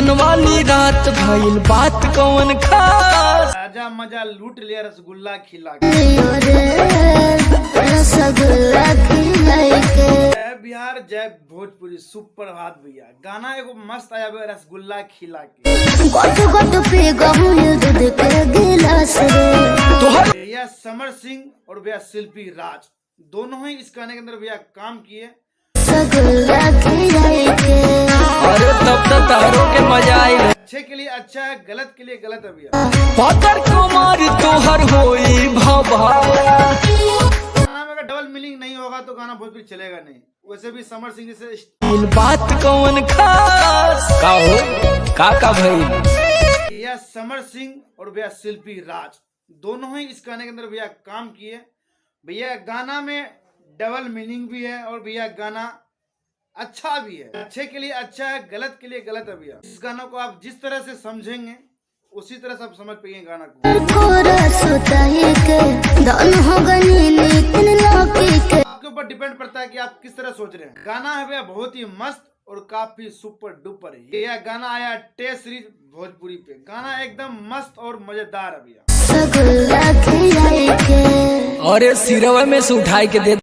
मिलन वाली रात भइल बात कौन खास। राजा मजा लूट लिया रसगुल्ला खिला के। रसगुल्ला खिला के। जय बिहार जय भोजपुरी सुपर हाथ भैया गाना एगो मस्त आया हुआ रसगुल्ला खिला के। गोट गोट पे गहुल दूध के गिलास रे। भैया समर सिंह और भैया शिल्पी राज दोनों ही इस गाने के अंदर भैया काम किए। रसगुल्ला खिला के। अरे तब तो तारों के मजा आई। अच्छे के लिए अच्छा है, गलत के लिए गलत है भैया। पकड़ कुमार तोहर होई भवाला। गाना में अगर डबल मीनिंग नहीं होगा तो गाना भोजपुरी चलेगा नहीं। वैसे भी समर सिंह जैसे बात कौन खास का हो का भइल। भैया समर सिंह और भैया शिल्पी राज दोनों ही इस गाने के अंदर भैया काम किए। भैया गाना में डबल मीनिंग भी है और भैया गाना अच्छा भी है। अच्छे के लिए अच्छा है, गलत के लिए गलत है भैया। इस गाना को आप जिस तरह से समझेंगे उसी तरह से आप समझ पाएंगे गाना को। आपके ऊपर डिपेंड करता है कि आप किस तरह सोच रहे हैं। गाना है भैया बहुत ही मस्त और काफी सुपर डुपर है। यह गाना आया टेस्ट सीरीज भोजपुरी पे। गाना एकदम मस्त और मजेदार है भैया। अरे सिरवा में से उठाई के दे।